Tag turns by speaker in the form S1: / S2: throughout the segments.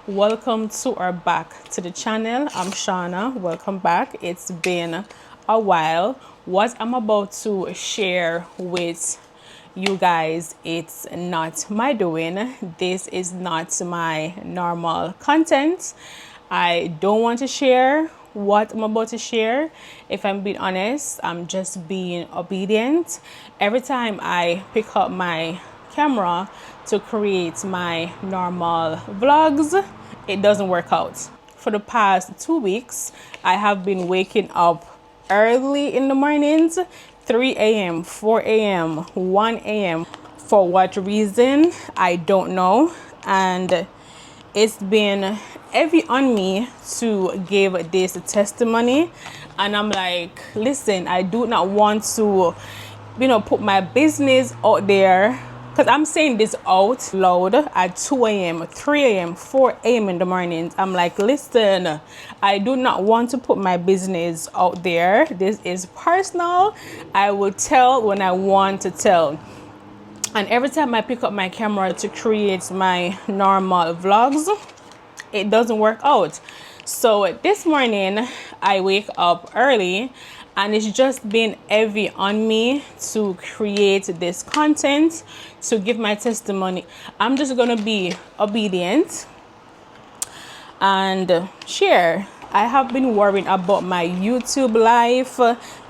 S1: Welcome to or back to the channel. I'm Shawna. Welcome back. It's been a while. What I'm about to share with you guys, it's not my doing. This is not my normal content. I don't want to share what I'm about to share. If I'm being honest, I'm just being obedient. Every time I pick up my camera to create my normal vlogs, it doesn't work out. For the past 2 weeks, I have been waking up early in the mornings, 3 a.m., 4 a.m., 1 a.m. For what reason, I don't know. And it's been heavy on me to give this testimony. And I'm like, listen, I do not want to, put my business out there. Because I'm saying this out loud at 2 a.m., 3 a.m., 4 a.m. in the mornings. I'm like, listen, I do not want to put my business out there. This is personal. I will tell when I want to tell. And every time I pick up my camera to create my normal vlogs, it doesn't work out. So this morning, I wake up early and it's just been heavy on me to create this content, to give my testimony. I'm just gonna be obedient and share. I have been worrying about my YouTube life,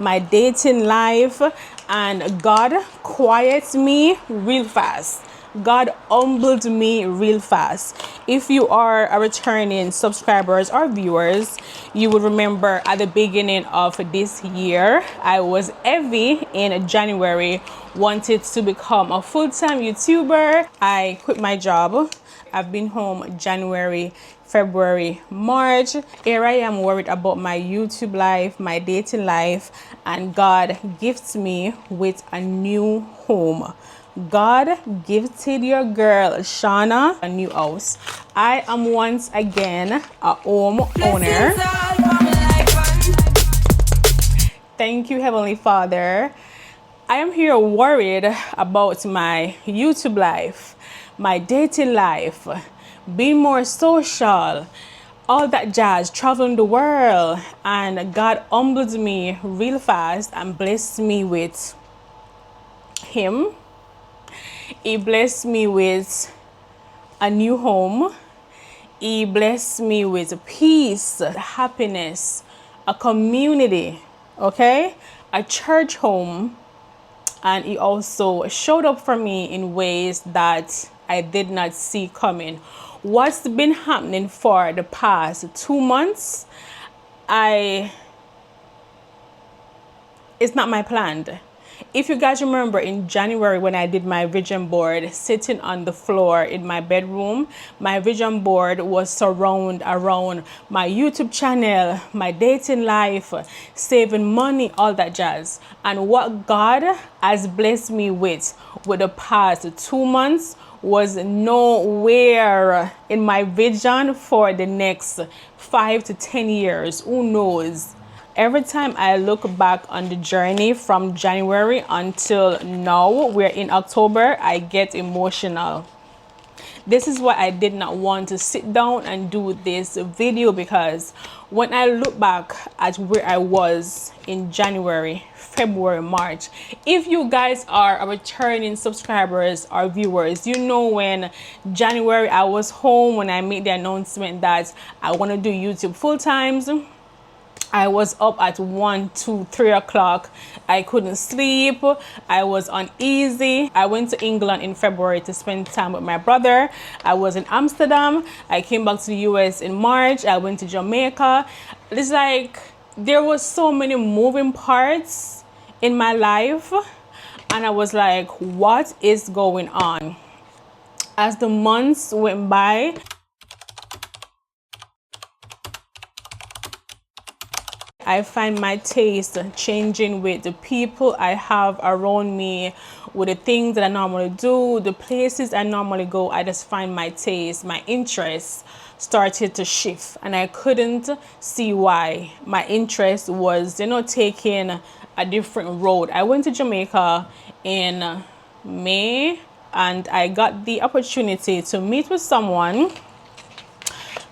S1: my dating life, and God quiets me real fast. God humbled me real fast. If you are a returning subscribers or viewers, you will remember at the beginning of this year, I was heavy in January, wanted to become a full-time YouTuber. I quit my job. I've been home January, February, March. Here I am worried about my YouTube life, my dating life, and God gifts me with a new home. God gifted your girl Shawna a new house. I am once again a home owner. Thank you, Heavenly Father. I am here worried about my YouTube life, my dating life, being more social, all that jazz, traveling the world. And God humbled me real fast and blessed me with Him. He blessed me with a new home. He blessed me with peace, happiness, a community, okay? A church home. And He also showed up for me in ways that I did not see coming. What's been happening for the past 2 months, it's not my plan. If you guys remember in January when I did my vision board sitting on the floor in my bedroom, my vision board was surrounded around my YouTube channel, my dating life, saving money, all that jazz. And what God has blessed me with the past 2 months was nowhere in my vision for the next 5 to 10 years. Who knows? Every time I look back on the journey from January until now, we're in October, I get emotional. This is why I did not want to sit down and do this video, because when I look back at where I was in January, February, March, if you guys are a returning subscribers or viewers, you know when January I was home when I made the announcement that I want to do YouTube full times. I was up at 1, 2, 3 o'clock. I couldn't sleep. I was uneasy. I went to England in February to spend time with my brother. I was in Amsterdam. I came back to the US in March. I went to Jamaica. It's like there was so many moving parts in my life. And I was like, what is going on? As the months went by, I find my taste changing with the people I have around me, with the things that I normally do, the places I normally go. I just find my taste, my interests started to shift, and I couldn't see why. My interest was, taking a different road. I went to Jamaica in May, and I got the opportunity to meet with someone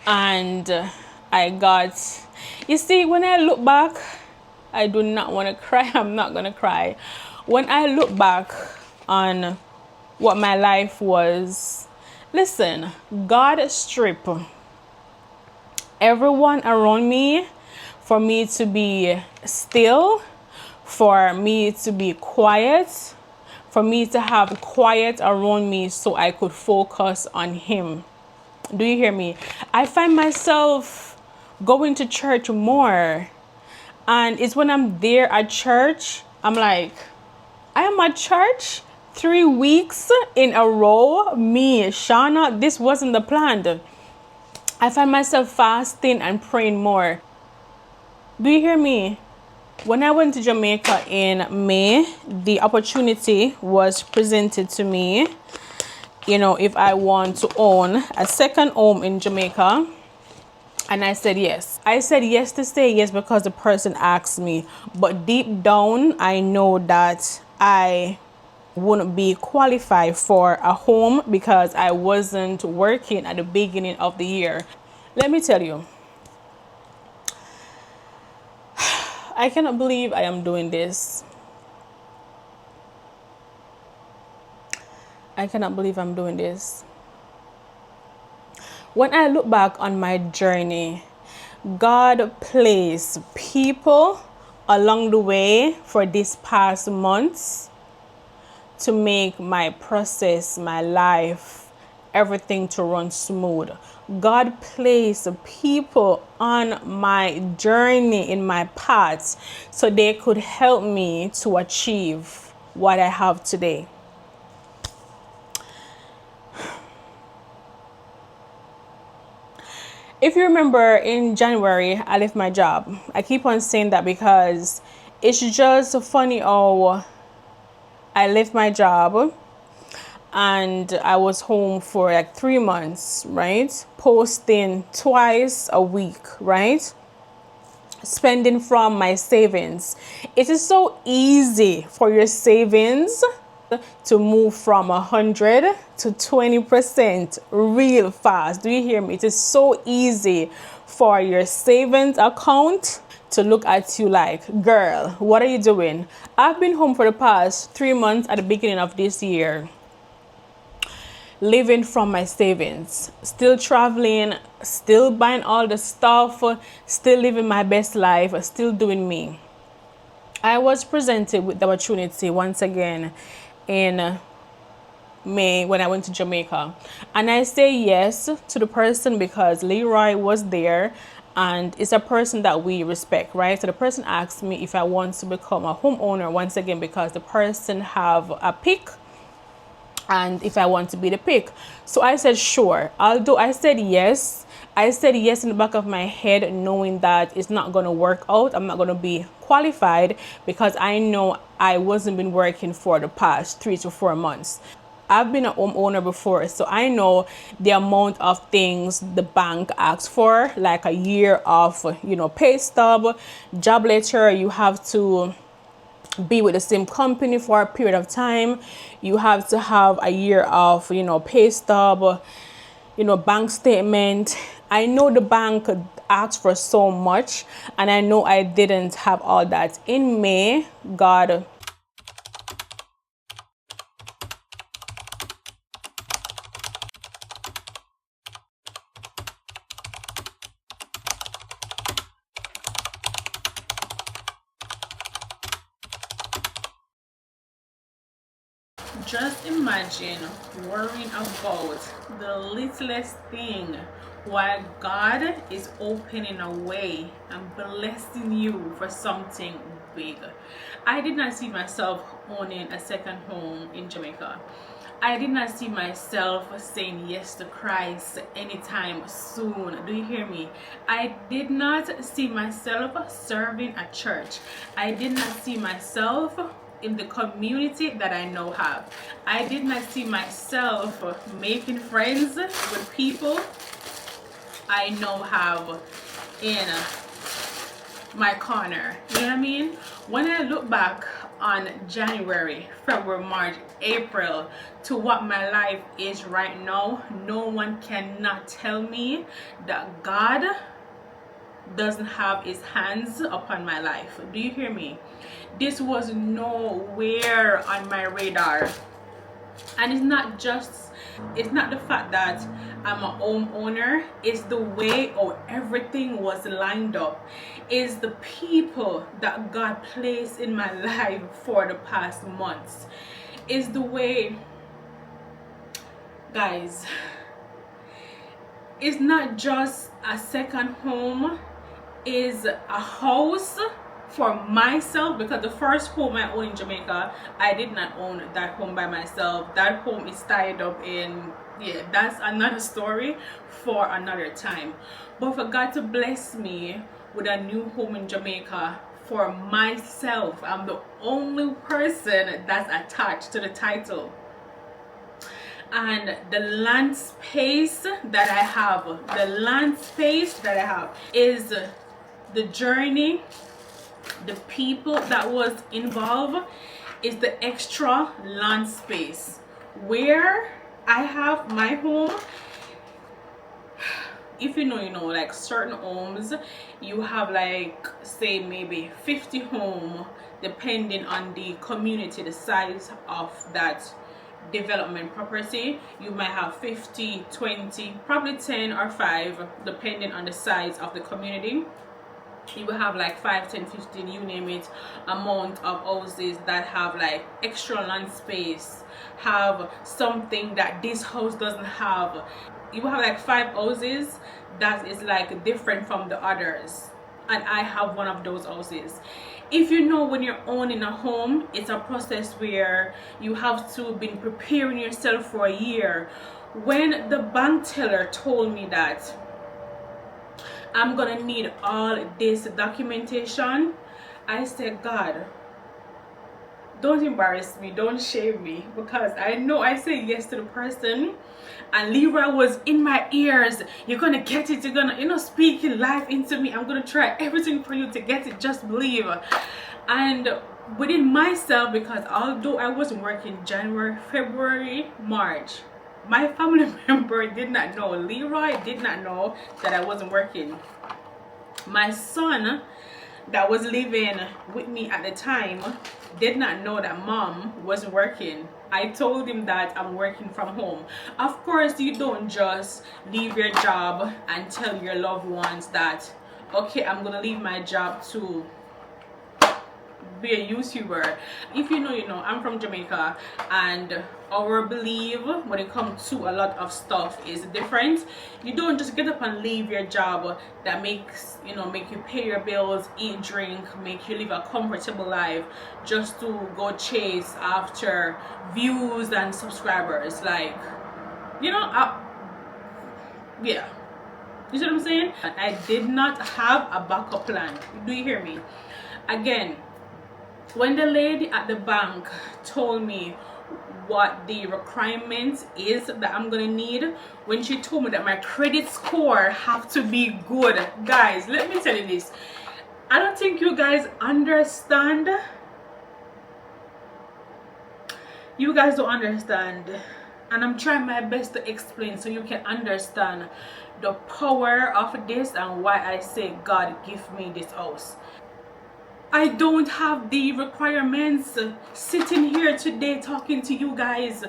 S1: And I got, you see, when I look back, I do not want to cry. I'm not going to cry. When I look back on what my life was, listen, God stripped everyone around me for me to be still, for me to be quiet, for me to have quiet around me so I could focus on Him. Do you hear me? I find myself going to church more. And it's when I'm there at church, I'm like, I am at church 3 weeks in a row. Me, Shawna, this wasn't the plan. I find myself fasting and praying more. Do you hear me? When I went to Jamaica in May, the opportunity was presented to me, if I want to own a second home in Jamaica. And I said yes. I said yes to say yes because the person asked me. But deep down, I know that I wouldn't be qualified for a home because I wasn't working at the beginning of the year. Let me tell you, I cannot believe I am doing this. I cannot believe I'm doing this. When I look back on my journey, God placed people along the way for these past months to make my process, my life, everything to run smooth. God placed people on my journey, in my path, so they could help me to achieve what I have today. If you remember, in January, I left my job. I keep on saying that because it's just funny how I left my job and I was home for like 3 months, right? Posting twice a week, right? Spending from my savings. It is so easy for your savings to move from 100 to 20% real fast. Do you hear me? It is so easy for your savings account to look at you like, girl, what are you doing? I've been home for the past 3 months at the beginning of this year, living from my savings, still traveling, still buying all the stuff, still living my best life, still doing me. I was presented with the opportunity once again in May when I went to Jamaica, and I say yes to the person because Leroy was there and it's a person that we respect, right? So the person asked me if I want to become a homeowner once again because the person have a pick and if I want to be the pick. So I said sure, I'll do. I said yes in the back of my head, knowing that it's not going to work out. I'm not going to be qualified because I know I wasn't been working for the past 3 to 4 months. I've been a homeowner before, so I know the amount of things the bank asks for, like a year of pay stub, job letter. You have to be with the same company for a period of time. You have to have a year of pay stub, bank statement. I know the bank asked for so much, and I know I didn't have all that. In May, God just imagine worrying about the littlest thing while God is opening a way and blessing you for something big. I did not see myself owning a second home in Jamaica. I did not see myself saying yes to Christ anytime soon. Do you hear me? I did not see myself serving at church. I did not see myself in the community that I now have. I did not see myself making friends with people I now have in my corner. You know what I mean? When I look back on January, February, March, April to what my life is right now, no one cannot tell me that God doesn't have his hands upon my life. Do you hear me? This was nowhere on my radar. And it's not the fact that I'm a homeowner, it's the way how everything was lined up. It's the people that God placed in my life for the past months. It's the way, guys, it's not just a second home, is a house for myself, because the first home I owned in Jamaica, I did not own that home by myself. That home is tied up in, yeah, that's another story for another time. But for God to bless me with a new home in Jamaica for myself, I'm the only person that's attached to the title. And the land space that I have is the journey, the people that was involved, is the extra land space. Where I have my home, if you know, you know, like certain homes, you have like, say maybe 50 home, depending on the community, the size of that development property. You might have 50, 20, probably 10 or 5, depending on the size of the community. You will have like 5, 10, 15, you name it, amount of houses that have like extra land space, have something that this house doesn't have. You will have like 5 houses that is like different from the others, and I have one of those houses. If you know, when you're owning a home, it's a process where you have to be preparing yourself for a year. When the bank teller told me that I'm gonna need all this documentation, I said, God, don't embarrass me, don't shame me, because I know I said yes to the person, and Leroy was in my ears. You're gonna get it, you're gonna, you know, speaking life into me. I'm gonna try everything for you to get it, just believe. And within myself, because although I wasn't working January, February, March, my family member did not know, Leroy did not know that I wasn't working. My son that was living with me at the time did not know that mom wasn't working. I told him that I'm working from home. Of course, you don't just leave your job and tell your loved ones that, okay, I'm gonna leave my job to be a YouTuber. If you know, you know, I'm from Jamaica, and our belief when it comes to a lot of stuff is different. You don't just get up and leave your job that makes, you know, make you pay your bills, eat, drink, make you live a comfortable life, just to go chase after views and subscribers. Like, you know, yeah, you see what I'm saying? I did not have a backup plan. Do you hear me? Again, when the lady at the bank told me what the requirement is that I'm gonna need, when she told me that my credit score have to be good, guys, let me tell you this, I don't think you guys understand. You guys don't understand, and I'm trying my best to explain so you can understand the power of this and why I say, God, give me this house. I don't have the requirements. Sitting here today talking to you guys,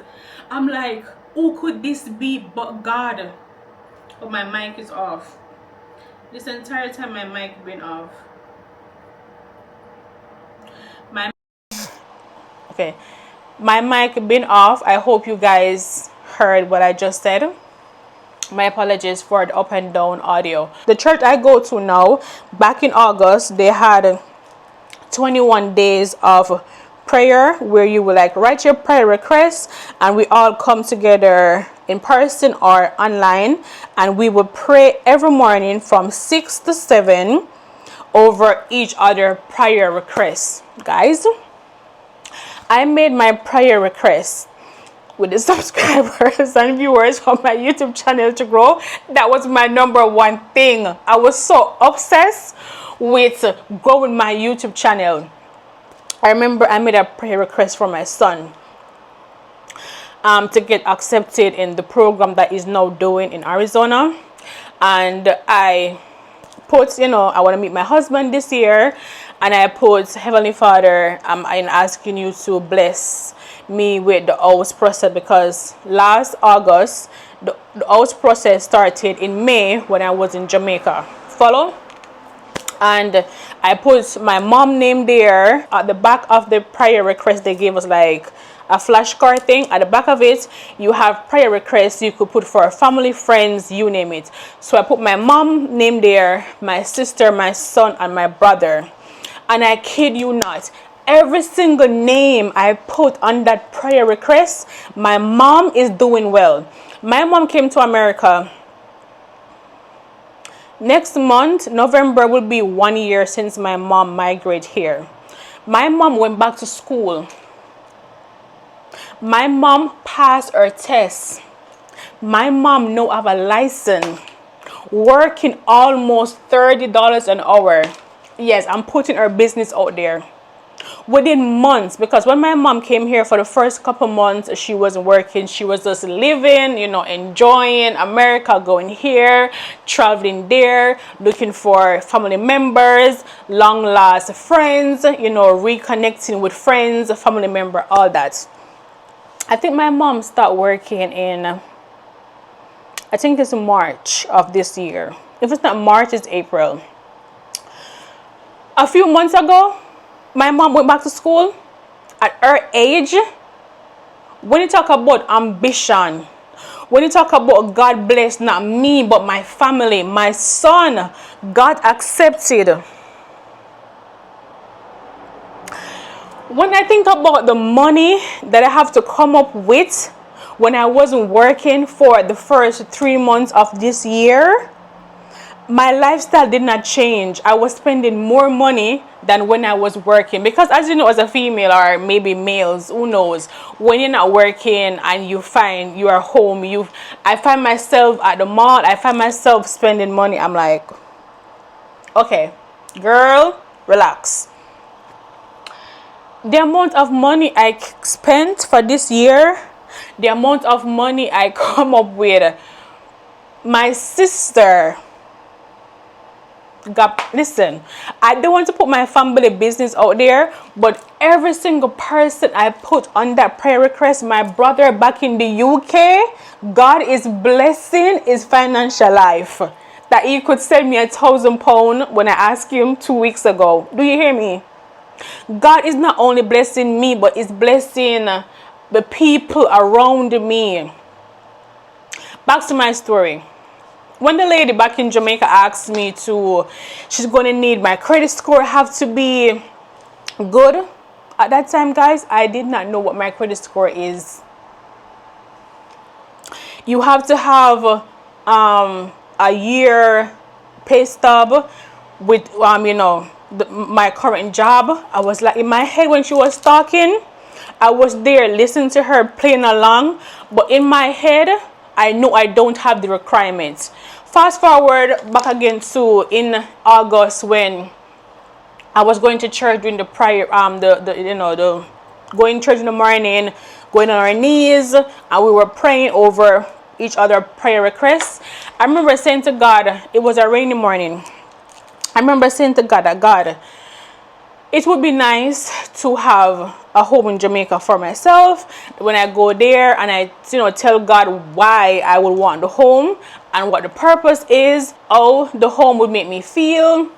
S1: I'm like, who could this be but God? Oh, my mic is off. This entire time my mic been off. My mic been off. I hope you guys heard what I just said. My apologies for the up and down audio. The church I go to now, back in August, they had 21 days of prayer where you will like write your prayer requests, and we all come together in person or online, and we will pray every morning from 6 to 7 over each other prayer requests. Guys, I made my prayer requests with the subscribers and viewers on my YouTube channel to grow. That was my number one thing. I was so obsessed with growing my YouTube channel. I remember I made a prayer request for my son, to get accepted in the program that he's now doing in Arizona. And I put, I want to meet my husband this year. And I put, Heavenly Father, I'm asking you to bless me with the house process, because last August, the house process started in May when I was in Jamaica. Follow? And I put my mom name there. At the back of the prayer request, they gave us like a flashcard thing. At the back of it, you have prayer requests you could put for family, friends, you name it. So I put my mom name there, my sister, my son, and my brother. And I kid you not, every single name I put on that prayer request, my mom is doing well. My mom came to America. Next month, November, will be 1 year since my mom migrated here. My mom went back to school. My mom passed her tests. My mom now have a license, working almost $30 an hour. Yes, I'm putting her business out there. Within months, because when my mom came here for the first couple months, she wasn't working. She was just living, enjoying America, going here, traveling there, looking for family members, long lost friends, reconnecting with friends, family member, all that. I think my mom started working in, I think it's March of this year. If it's not March, it's April. A few months ago, my mom went back to school. At her age, when you talk about ambition, when you talk about God bless, not me, but my family, my son, God accepted. When I think about the money that I have to come up with when I wasn't working for the first 3 months of this year, my lifestyle did not change. I was spending more money than when I was working, because as you know, as a female, or maybe males, who knows, when you're not working and you find you are home, I find myself at the mall, I find myself spending money. I'm like, okay, girl, relax. The amount of money I spent for this year, the amount of money I come up with, my sister, God, listen, I don't want to put my family business out there, but every single person I put on that prayer request, my brother back in the UK, God is blessing his financial life. That he could send me £1,000 when I asked him 2 weeks ago. Do you hear me? God is not only blessing me, but is blessing the people around me. Back to my story. When the lady back in Jamaica asked me she's going to need my credit score have to be good. At that time, guys, I did not know what my credit score is. You have to have a year pay stub with, my current job. I was like, in my head when she was talking, I was there listening to her, playing along. But in my head, I know I don't have the requirements. Fast forward back again to in August, when I was going to church during the prayer, the going to church in the morning, going on our knees, and we were praying over each other prayer requests. I remember saying to God, it was a rainy morning. I remember saying to God that, God, it would be nice to have a home in Jamaica for myself. When I go there and I, tell God why I would want the home and what the purpose is, how the home would make me feel,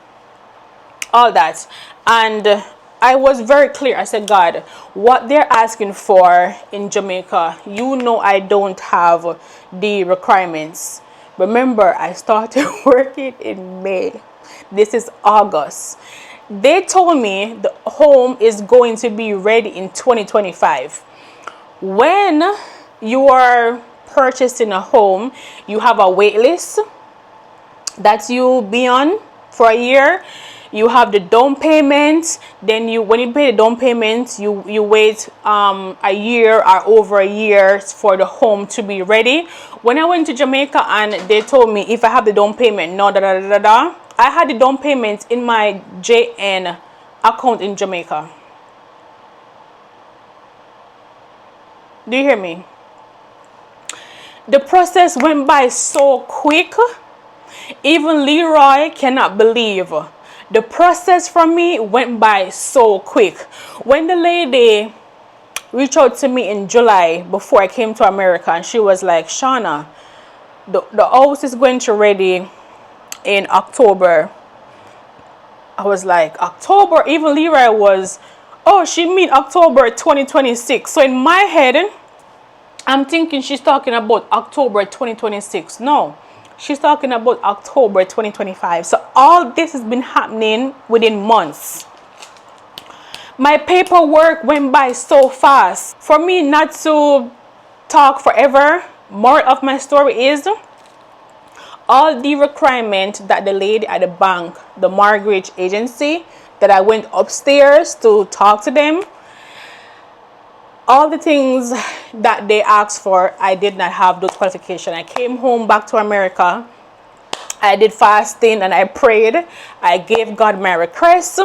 S1: all that. And I was very clear. I said, God, what they're asking for in Jamaica, I don't have the requirements. Remember, I started working in May. This is August. They told me the home is going to be ready in 2025. When you are purchasing a home, you have a wait list that you be on for a year. You have the down payment. Then when you pay the down payment, you wait a year or over a year for the home to be ready. When I went to Jamaica and they told me if I have the down payment, no, I had the down payment in my JN account in Jamaica. Do you hear me? The process went by so quick. Even Leroy cannot believe. The process for me went by so quick. When the lady reached out to me in July before I came to America, and she was like, Shawna, the house is going to ready in October. I was like, October? Even Leroy was, oh, she mean October 2026. So in my head, I'm thinking she's talking about October 2026. No, she's talking about October 2025. So all this has been happening within months. My paperwork went by so fast. For me not to talk forever, more of my story is all the requirements that the lady at the bank, the mortgage agency, that I went upstairs to talk to them, all the things that they asked for, I did not have those qualifications. I came home back to America. I did fasting and I prayed. I gave God my requests.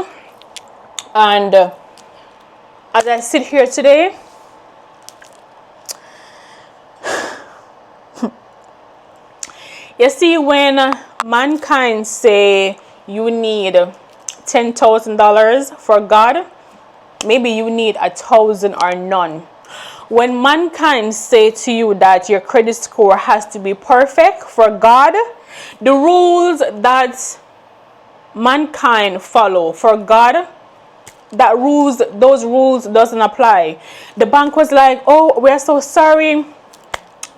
S1: And as I sit here today, you see, when mankind say you need $10,000 for God, maybe you need 1,000 or none. When mankind say to you that your credit score has to be perfect for God, the rules that mankind follow for God, those rules doesn't apply. The bank was like, oh, we're so sorry.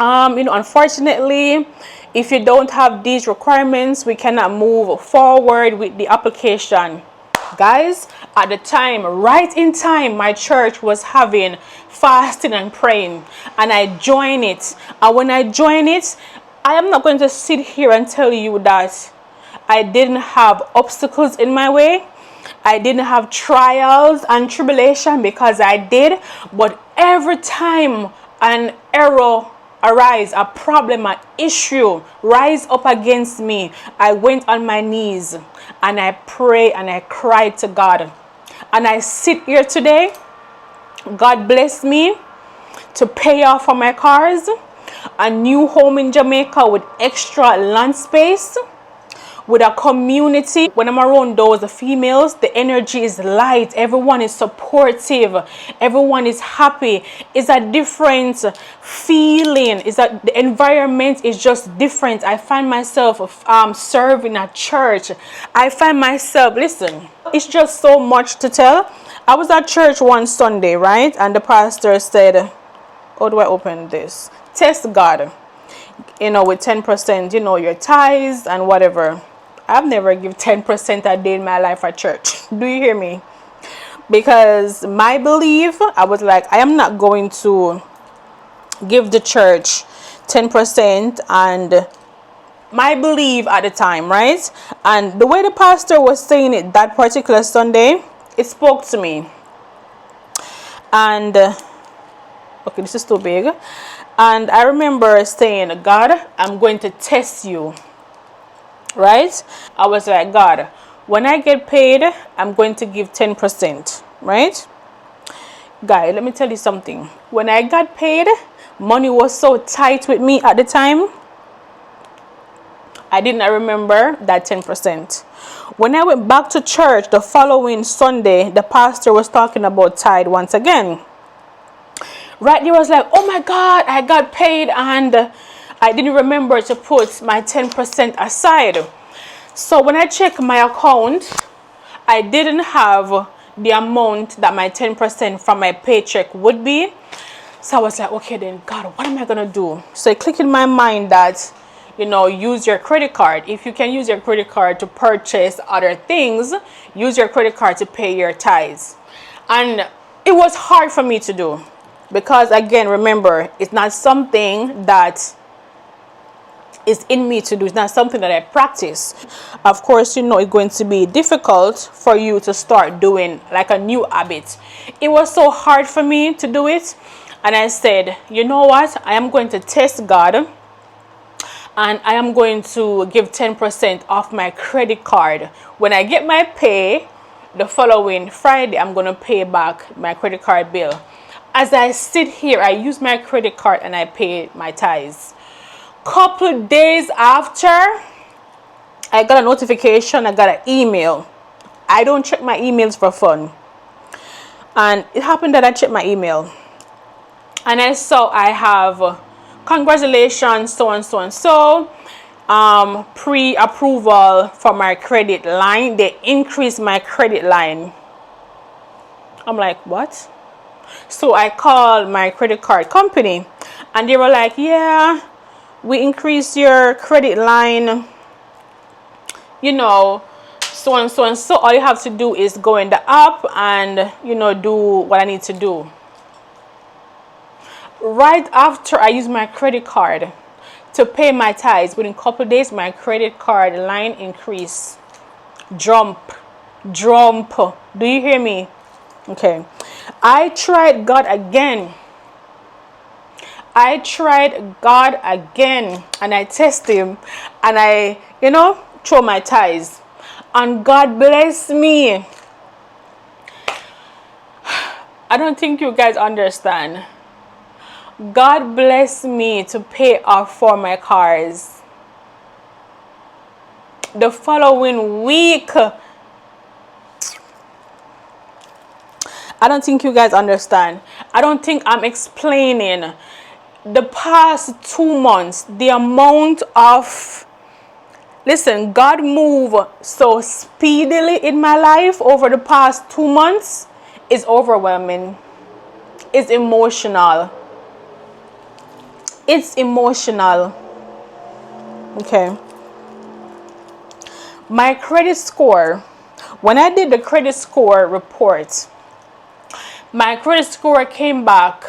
S1: Unfortunately, if you don't have these requirements, we cannot move forward with the application. Guys, at the time, right in time, my church was having fasting and praying, and I joined it. And when I joined it, I am not going to sit here and tell you that I didn't have obstacles in my way. I didn't have trials and tribulation, because I did. But every time an error arise, a problem, an issue rise up against me, I went on my knees and I pray and I cried to God. And I sit here today. God bless me to pay off for my cars, a new home in Jamaica with extra land space, with a community. When I'm around those females, the energy is light. Everyone is supportive. Everyone is happy. It's a different feeling. It's that the environment is just different. I find myself serving at church. I find myself, listen, it's just so much to tell. I was at church one Sunday, right? And the pastor said, how do I open this? Test God, with 10%, your tithes and whatever. I've never given 10% a day in my life at church. Do you hear me? Because my belief, I was like, I am not going to give the church 10%. And my belief at the time, right? And the way the pastor was saying it that particular Sunday, it spoke to me. And okay, this is too big. And I remember saying, God, I'm going to test you. Right? I was like, God, when I get paid, I'm going to give 10%. Right? Guy, let me tell you something. When I got paid, money was so tight with me at the time. I did not remember that 10%. When I went back to church the following Sunday, the pastor was talking about tithe once again. Right there, I was like, oh my God, I got paid and I didn't remember to put my 10% aside. So when I checked my account, I didn't have the amount that my 10% from my paycheck would be. So I was like, okay then, God, what am I going to do? So it clicked in my mind that, use your credit card. If you can use your credit card to purchase other things, use your credit card to pay your tithes. And it was hard for me to do. Because again, remember, it's not something that is in me to do. It's not something that I practice. Of course, it's going to be difficult for you to start doing like a new habit. It was so hard for me to do it. And I said, you know what? I am going to test God. And I am going to give 10% off my credit card. When I get my pay, the following Friday, I'm going to pay back my credit card bill. As I sit here, I use my credit card and I pay my tithes. Couple days after, I got a notification, I got an email. I don't check my emails for fun. And it happened that I checked my email. And I saw I have congratulations, so and so and so. Pre-approval for my credit line. They increased my credit line. I'm like, what? So I called my credit card company and they were like, yeah, we increased your credit line, you know, so and so and so. All you have to do is go in the app and, you know, do what I need to do. Right after I use my credit card to pay my tithes, within a couple of days, my credit card line increased. Jump. Do you hear me? Okay. I tried God again. And I test him and I, you know, throw my tithes. And God bless me. I don't think you guys understand. God bless me to pay off for my cars. The following week, I don't think you guys understand. I don't think I'm explaining. The past 2 months, the amount of, listen, God moved so speedily in my life over the past 2 months is overwhelming. It's emotional. Okay. My credit score, when I did the credit score report, my credit score came back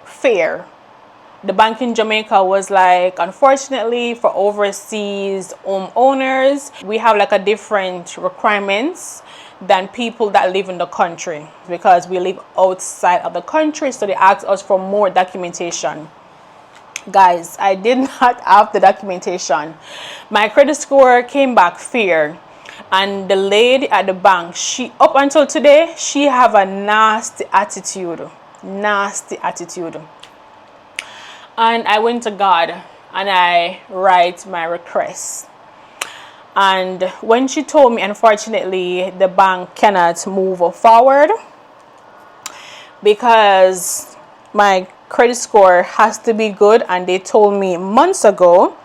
S1: fair. The bank in Jamaica was like, unfortunately for overseas owners, we have like a different requirements than people that live in the country because we live outside of the country. So they asked us for more documentation. Guys, I did not have the documentation. My credit score came back fair. And the lady at the bank, she, up until today, she have a nasty attitude. And I went to God and I write my request. And when she told me, unfortunately, the bank cannot move forward because my credit score has to be good. And they told me months ago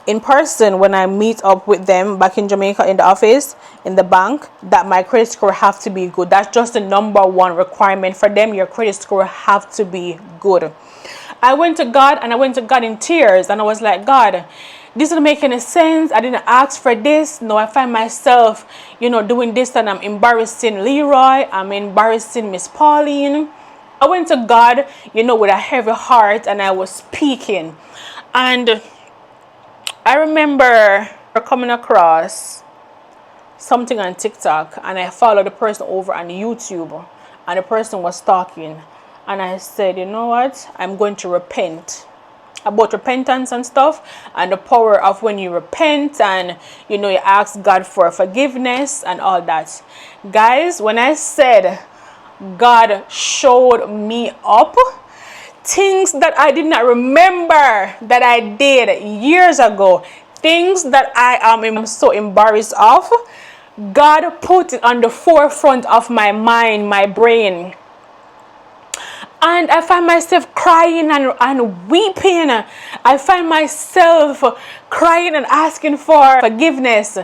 S1: in person when I meet up with them back in Jamaica in the office, in the bank, that my credit score have to be good. That's just the #1 requirement for them. Your credit score have to be good. I went to God and I went to God in tears and I was like, God, this doesn't make any sense. I didn't ask for this. No, I find myself, you know, doing this and I'm embarrassing Leroy. I'm embarrassing Miss Pauline. I went to God, you know, with a heavy heart and I was speaking. And I remember coming across something on TikTok and I followed the person over on YouTube and the person was talking and I said, you know what, I'm going to repent about repentance and stuff and the power of when you repent and, you know, you ask God for forgiveness and all that. Guys, when I said God showed me up things that I did not remember that I did years ago, things that I am so embarrassed of, God put it on the forefront of my mind, my brain. And I find myself crying and weeping. I find myself crying and asking for forgiveness.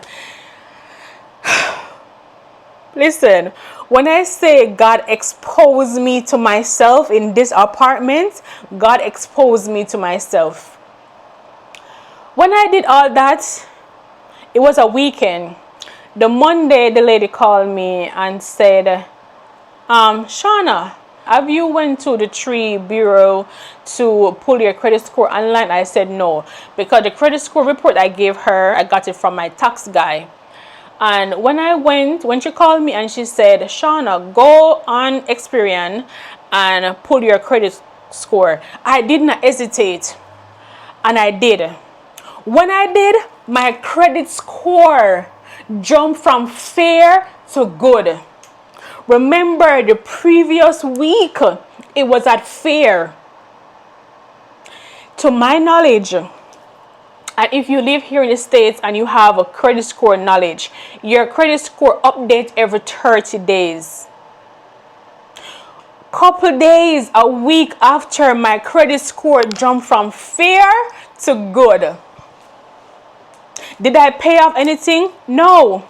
S1: Listen, when I say God exposed me to myself in this apartment, God exposed me to myself. When I did all that, it was a weekend. The Monday, the lady called me and said, Shawna, have you went to the Tree Bureau to pull your credit score online? I said no, because the credit score report I gave her, I got it from my tax guy. And when she called me and she said, Shawna, go on Experian and pull your credit score, I did not hesitate. And I did. When I did, my credit score jumped from fair to good. Remember the previous week, It was at fair. To my knowledge, and if you live here in the States and you have a credit score knowledge, your credit score updates every 30 days. Couple days, a week after, my credit score jumped from fair to good. Did I pay off anything? No.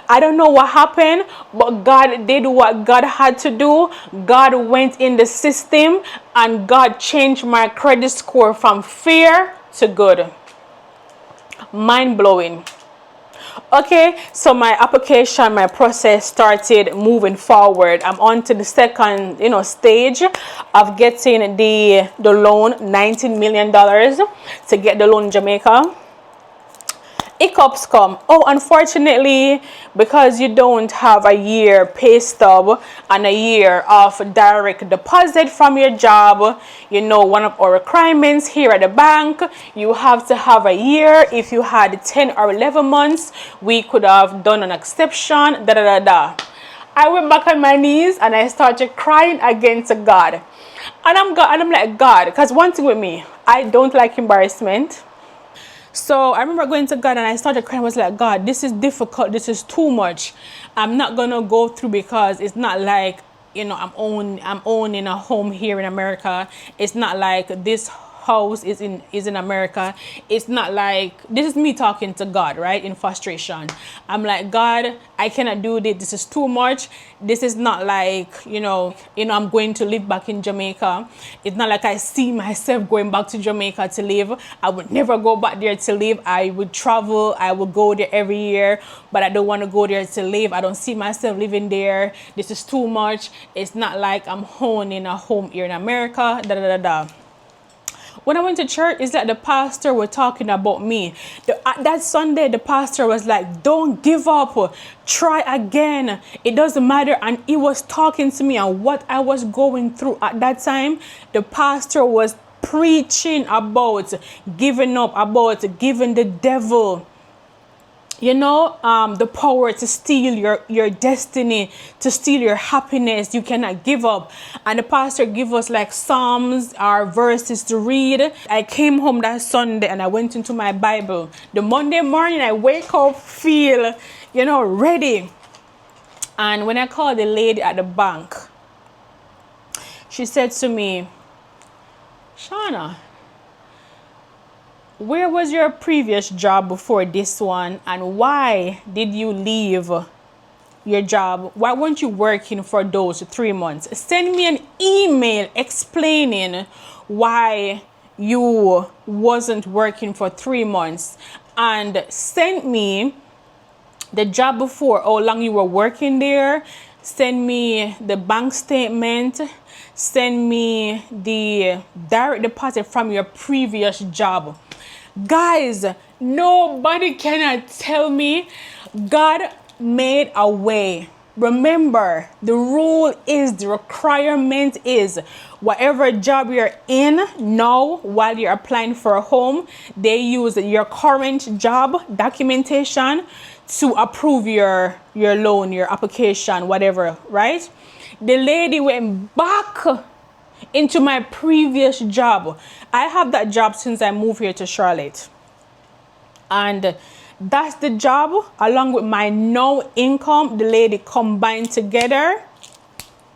S1: I don't know what happened, but God did what God had to do. God went in the system and God changed my credit score from fair to good. Mind blowing. Okay, so my application, my process started moving forward. I'm on to the second, stage of getting the loan, $19 million to get the loan in Jamaica. Hiccups come. Oh, unfortunately, because you don't have a year pay stub and a year of direct deposit from your job, one of our requirements here at the bank, you have to have a year. If you had 10 or 11 months, we could have done an exception, I went back on my knees and I started crying again to God. And I'm like, God, because one thing with me, I don't like embarrassment. So I remember going to God and I started crying. I was like, God, this is difficult. This is too much. I'm not going to go through because it's not like, I'm owning a home here in America. It's not like this house is in America. It's not like, this is me talking to God, right? In frustration. I'm like, God, I cannot do this. This is too much. This is not like, I'm going to live back in Jamaica. It's not like I see myself going back to Jamaica to live. I would never go back there to live. I would travel. I would go there every year, but I don't want to go there to live. I don't see myself living there. This is too much. It's not like I'm owning a home here in America. When I went to church, it's like the pastor was talking about me. That Sunday, the pastor was like, don't give up. Try again. It doesn't matter. And he was talking to me and what I was going through at that time. The pastor was preaching about giving up, about giving the devil the power to steal your destiny, to steal your happiness. You cannot give up. And the pastor give us like Psalms or verses to read. I came home that Sunday and I went into my Bible. The Monday morning I wake up, feel, ready. And when I called the lady at the bank, she said to me, Shawna, where was your previous job before this one, and why did you leave your job? Why weren't you working for those 3 months? Send me an email explaining why you wasn't working for 3 months, and send me the job before, how long you were working there. Send me the bank statement. Send me the direct deposit from your previous job. Guys, nobody cannot tell me God made a way. Remember, the rule is, the requirement is, whatever job you're in now while you're applying for a home, they use your current job documentation to approve your loan, your application, whatever, right? The lady went back into my previous job. I have that job since I moved here to Charlotte. And that's the job, along with my no income, the lady combined together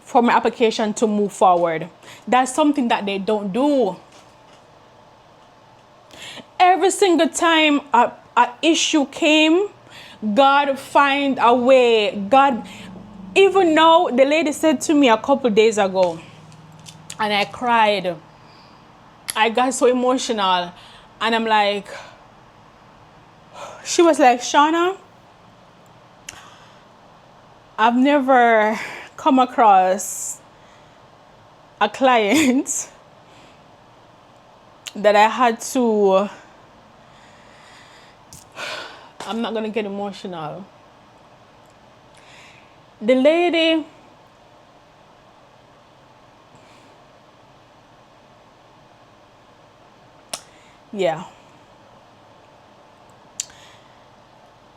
S1: for my application to move forward. That's something that they don't do. Every single time a issue came, God find a way. God, even now, the lady said to me a couple days ago, and I cried. I got so emotional. And I'm like, she was like, Shawna, I've never come across a client that I had to, I'm not going to get emotional. The lady, yeah.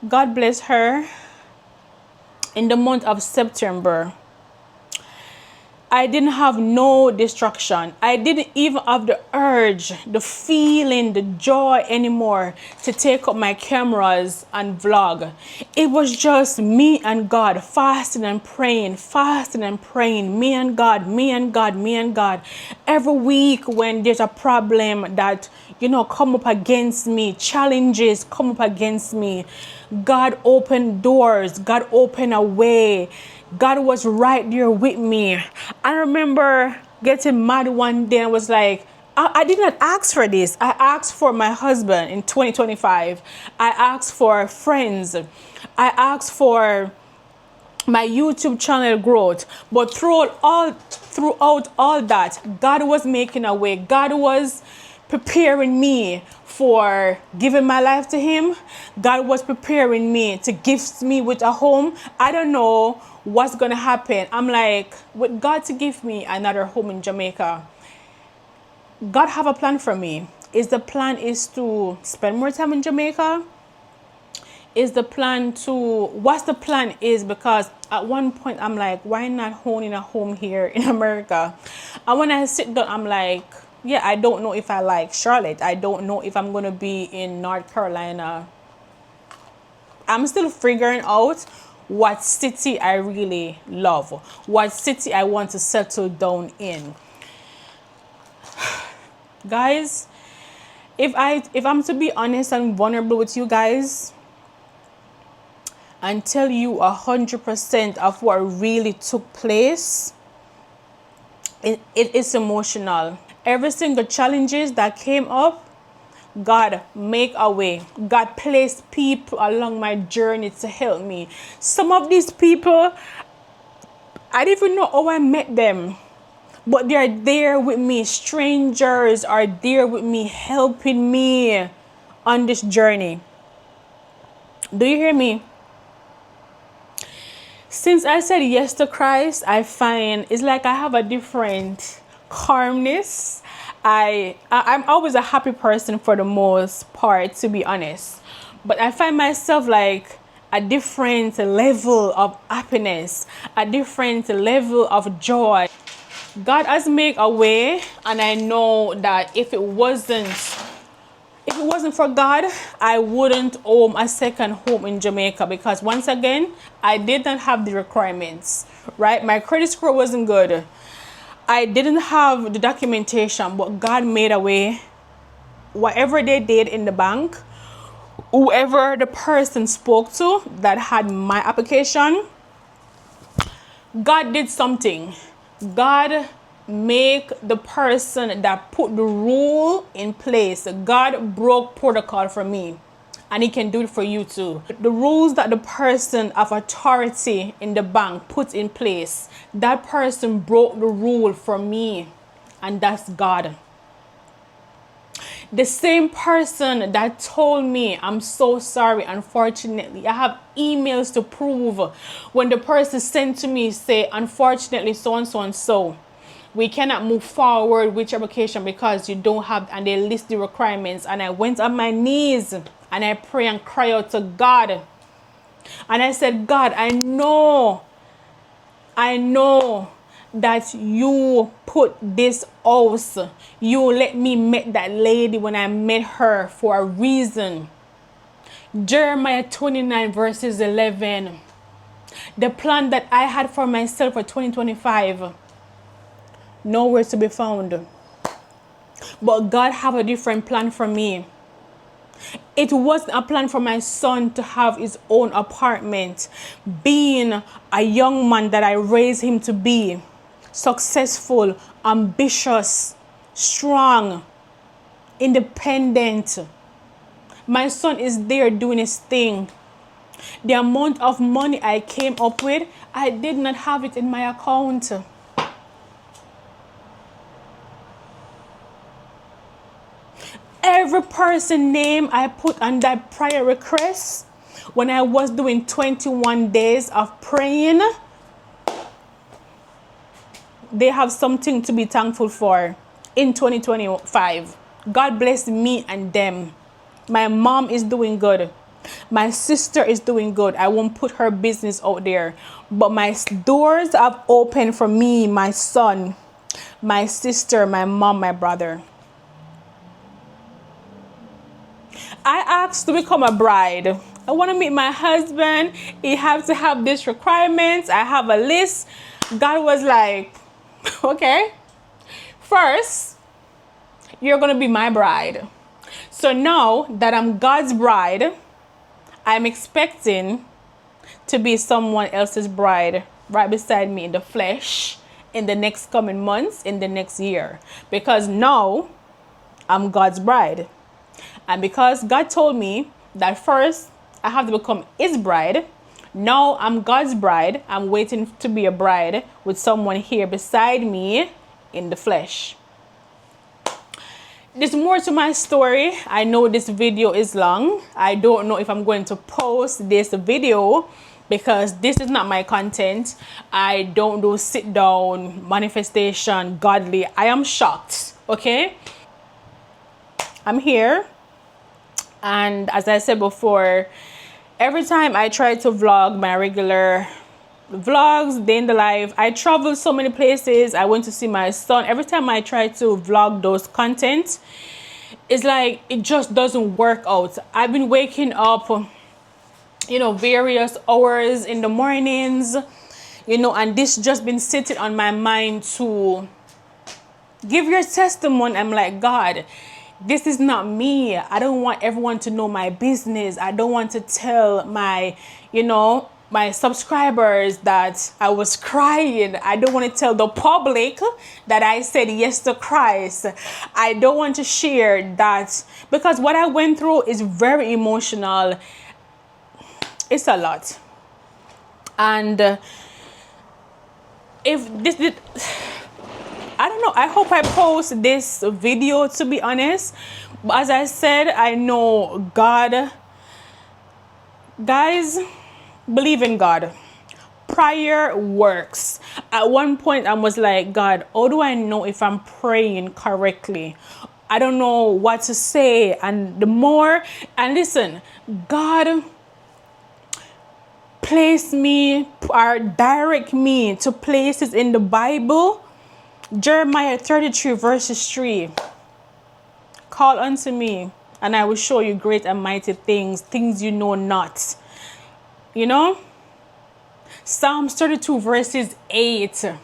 S1: God bless her. In the month of September, I didn't have no distraction. I didn't even have the urge, the feeling, the joy anymore to take up my cameras and vlog. It was just me and God, fasting and praying, me and God, me and God, me and God. Every week when there's a problem that, come up against me, challenges come up against me, God opened doors, God opened a way. God was right there with me. I remember getting mad one day and was like, I did not ask for this. I asked for my husband in 2025. I asked for friends. I asked for my YouTube channel growth. But throughout all that, God was making a way. God was preparing me for giving my life to him. God was preparing me to gift me with a home. I don't know what's gonna happen. I'm like, with God to give me another home in Jamaica, God have a plan for me. The plan is to spend more time in Jamaica? What's the plan is, because at one point I'm like, why not owning a home here in America? And when I sit down, I'm like, yeah, I don't know if I like Charlotte. I don't know if I'm going to be in North Carolina. I'm still figuring out what city I really love, what city I want to settle down in. Guys, if I'm to be honest and vulnerable with you guys and tell you 100% of what really took place, it is emotional. Every single challenges that came up, God make a way. God placed people along my journey to help me. Some of these people, I didn't even know how I met them, but they are there with me. Strangers are there with me, helping me on this journey. Do you hear me? Since I said yes to Christ, I find it's like I have a different calmness. I'm always a happy person for the most part, to be honest. But I find myself like a different level of happiness, a different level of joy. God has made a way, and I know that if it wasn't for God, I wouldn't own a second home in Jamaica, because once again, I didn't have the requirements, right? My credit score wasn't good. I didn't have the documentation, but God made a way. Whatever they did in the bank, whoever the person spoke to that had my application, God did something. God make the person that put the rule in place. God broke protocol for me, and he can do it for you too. The rules that the person of authority in the bank put in place, that person broke the rule for me, and that's God. The same person that told me, I'm so sorry, unfortunately, I have emails to prove when the person sent to me, say, unfortunately, so and so and so, we cannot move forward with your application because you don't have, and they list the requirements. And I went on my knees and I pray and cry out to God. And I said, God, I know that you put this house, you let me meet that lady when I met her for a reason. Jeremiah 29 verses 11. The plan that I had for myself for 2025, nowhere to be found. But God have a different plan for me. It wasn't a plan for my son to have his own apartment, being a young man that I raised him to be, successful, ambitious, strong, independent. My son is there doing his thing. The amount of money I came up with, I did not have it in my account. Every person name I put on that prayer request when I was doing 21 days of praying, they have something to be thankful for in 2025. God bless me and them. My mom is doing good. My sister is doing good. I won't put her business out there. But my doors have opened for me, my son, my sister, my mom, my brother. I asked to become a bride. I want to meet my husband. He has to have these requirements. I have a list. God was like, okay, first, you're going to be my bride. So now that I'm God's bride, I'm expecting to be someone else's bride right beside me in the flesh in the next coming months, in the next year. Because now I'm God's bride. And because God told me that first I have to become his bride, now I'm God's bride. I'm waiting to be a bride with someone here beside me in the flesh. There's more to my story. I know this video is long. I don't know if I'm going to post this video because this is not my content. I don't do sit down, manifestation, godly. I am shocked, okay? I'm here. And as I said before, every time I try to vlog my regular vlogs, day in the life, I travel so many places. I went to see my son. Every time I try to vlog those content, it's like it just doesn't work out. I've been waking up, various hours in the mornings, and this just been sitting on my mind to give your testimony. I'm like, God, this is not me. I don't want everyone to know my business. I don't want to tell my subscribers that I was crying. I don't want to tell the public that I said yes to Christ. I don't want to share that because what I went through is very emotional. It's a lot. And I don't know. I hope I post this video, to be honest. But as I said, I know God. Guys, believe in God. Prayer works. At one point, I was like, God, how do I know if I'm praying correctly? I don't know what to say. And listen, God place me or direct me to places in the Bible. Jeremiah 33 verses 3. Call unto me, and I will show you great and mighty things you know not. Psalms 32 verses 8.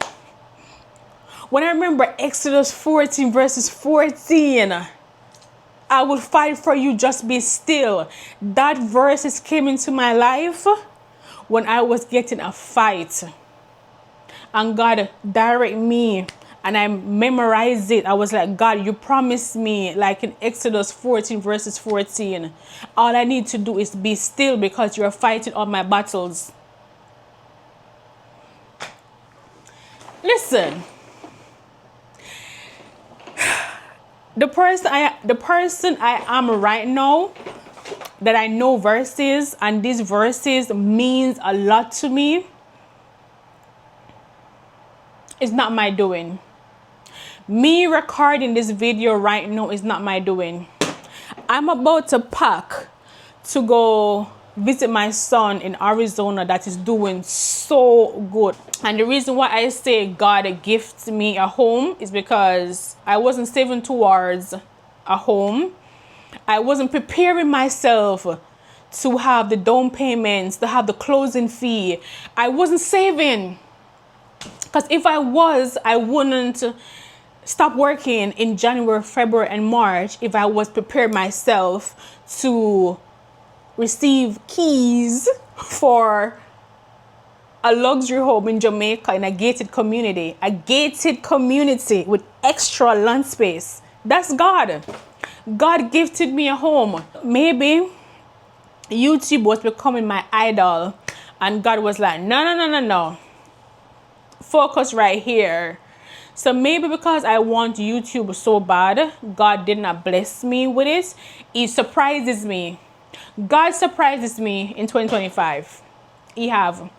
S1: When I remember Exodus 14 verses 14, I will fight for you, just be still. That verses came into my life when I was getting a fight. And God direct me. And I memorized it. I was like, God, you promised me, like in Exodus 14 verses 14, all I need to do is be still because you're fighting all my battles. Listen, the person I am right now, that I know verses, and these verses means a lot to me, it's not my doing. Me recording this video right now is not my doing. I'm about to pack to go visit my son in Arizona that is doing so good. And the reason why I say God gifted me a home is because I wasn't saving towards a home. I wasn't preparing myself to have the down payments, to have the closing fee. I wasn't saving. Because if I was, I wouldn't stop working in January, February, and March if I was prepared myself to receive keys for a luxury home in Jamaica in a gated community with extra land space. That's God. God gifted me a home. Maybe YouTube was becoming my idol and God was like, no. Focus right here. So maybe because I want YouTube so bad, God did not bless me with it. He surprises me. God surprises me in 2025. He have.